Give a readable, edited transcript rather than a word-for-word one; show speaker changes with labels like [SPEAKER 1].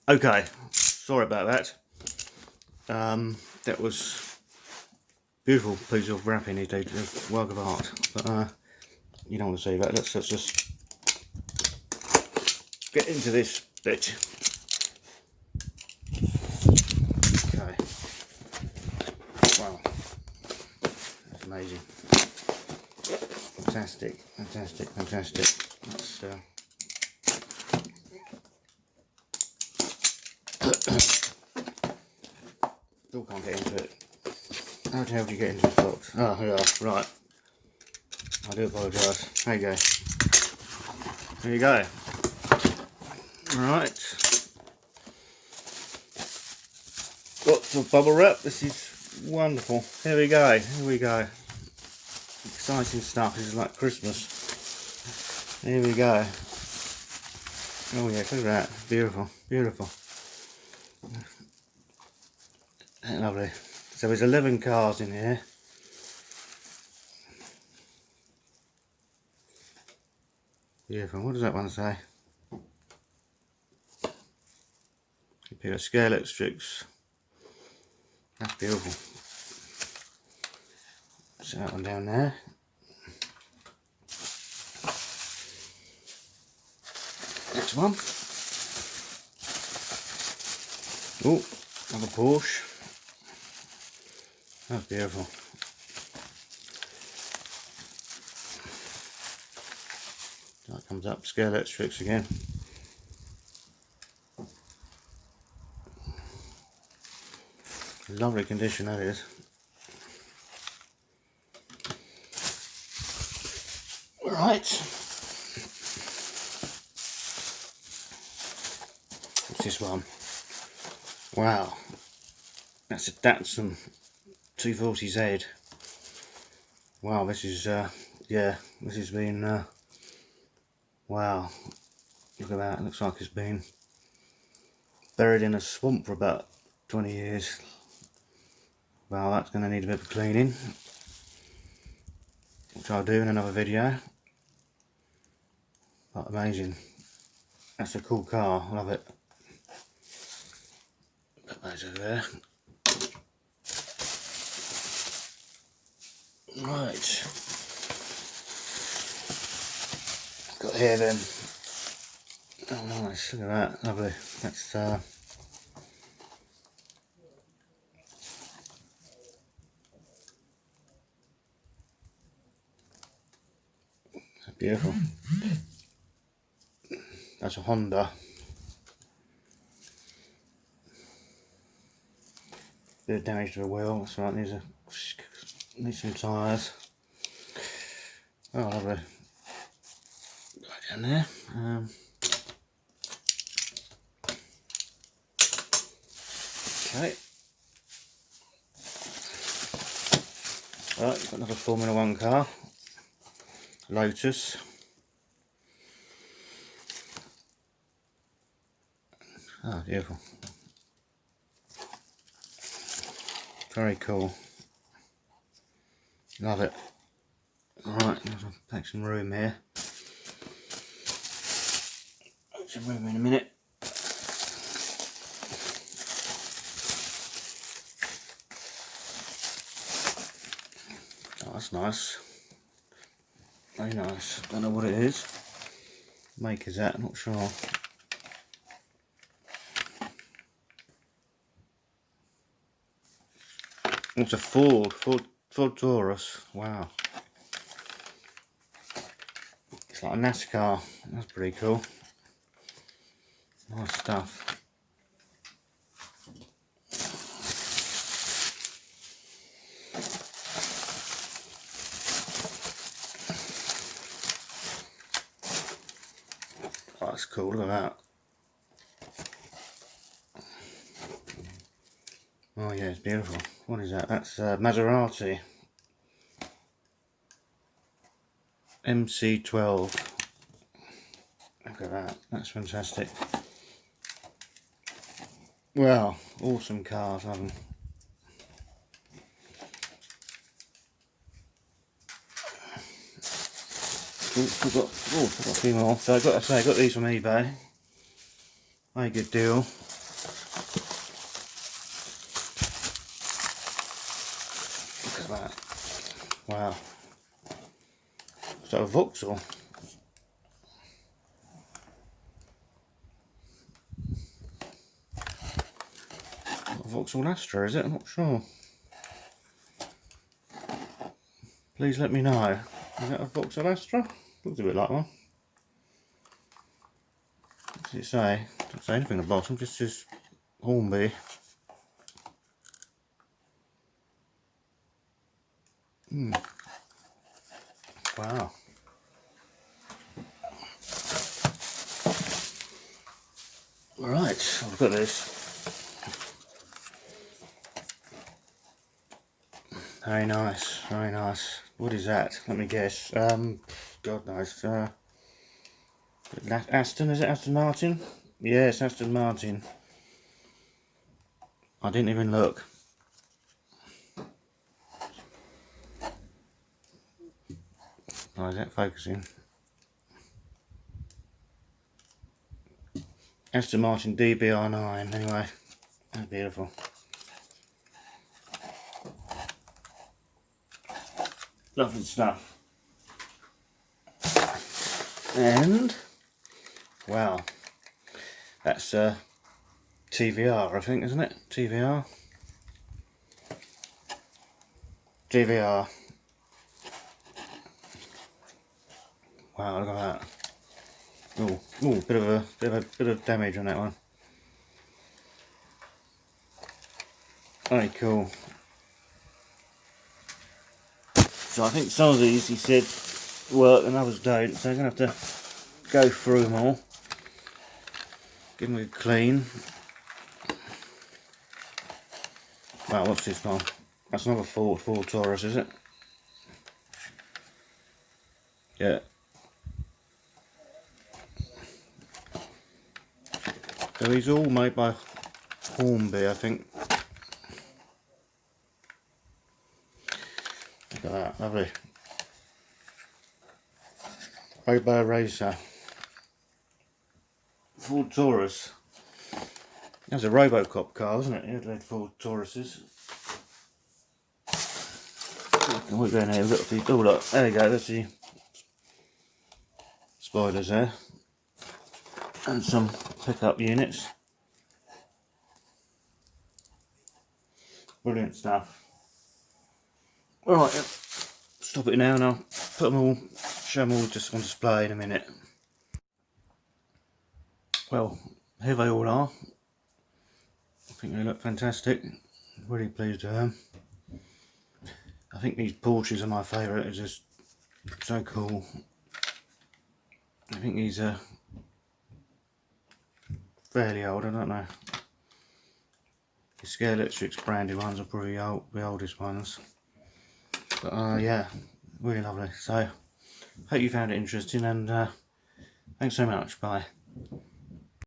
[SPEAKER 1] Okay, sorry about that. That was beautiful piece of wrapping he did, a work of art. But you don't want to see that. Let's just get into this bit. Okay. Wow, that's amazing. Fantastic, fantastic, fantastic. Let's still can't get into it. How the hell do you get into this box? Oh, here we are. Right. I do apologise. There you go. There you go. Right. Lots of bubble wrap. This is wonderful. Here we go. Here we go. Exciting stuff. This is like Christmas. Here we go. Oh yeah, look at that. Beautiful. Beautiful. Lovely. So there's 11 cars in here. Beautiful. What does that one say? A pair of Scalextrics. That's beautiful. Set that one down there. Next one. Oh, another Porsche. That's beautiful. That comes up, Scalextric again. Lovely condition that is. Right. What's this one? Wow. That's a Datsun 240Z. Wow, this is yeah, this has been wow, look at that. It looks like it's been buried in a swamp for about 20 years. Well, that's going to need a bit of cleaning, which I'll do in another video. But amazing. That's a cool car, love it. Put those over there. Right. Got here then. Oh nice, look at that, lovely. That's beautiful. That's a Honda. Bit of damage to the wheel, that's right, needs some tyres. Oh lovely. Right down there. Okay. Right, got another Formula 1 car. Lotus. Oh, beautiful. Very cool. Love it. Alright, I'll take some room here. Take some room in a minute. Oh, that's nice. Very nice. Don't know what it is. Make is that, not sure. It's a Ford Taurus. Wow. It's like a NASCAR. That's pretty cool. Nice stuff. Oh, that's cool. Look at that. Oh yeah, it's beautiful. What is that? That's Maserati MC12. Look at that. That's fantastic. Wow, awesome cars, love them. I've got a few more. So I got these from eBay. Very good deal. at that. Wow. Is that a Vauxhall? A Vauxhall Astra, is it? I'm not sure. Please let me know. Is that a Vauxhall Astra? Looks a bit like one. What does it say? Doesn't say anything at the bottom, just says Hornby. Wow. Right, I've got this. Very nice, very nice. What is that? Let me guess. God knows. Aston, is it Aston Martin? Yes, Aston Martin. I didn't even look. Oh, is that focusing? Aston Martin DBR9, anyway. That's beautiful. Lovely stuff. And, wow. That's TVR, I think, isn't it? TVR. TVR. Wow, look at that. Oh, bit of damage on that one. Very cool. So I think some of these, he said, work and others don't. So I'm gonna have to go through them all. Give them a clean. Wow, what's this one? That's another Ford Taurus, is it? Yeah. So these are all made by Hornby, I think. Look at that, lovely. Made by a racer. Ford Taurus. That's a Robocop car, wasn't it? Yeah, they're Ford Tauruses. We're going here, we've got the, oh look, there we go, there's the spoilers there. And some pickup units. Brilliant stuff. Alright, stop it now and I'll put them all, show them all just on display in a minute. Well, here they all are. I think they look fantastic. Really pleased with them. I think these Porsches are my favourite, they're just so cool. I think these are fairly old, I don't know. The Scalextric's branded ones are probably the oldest ones. But yeah, really lovely. So, hope you found it interesting and thanks so much. Bye.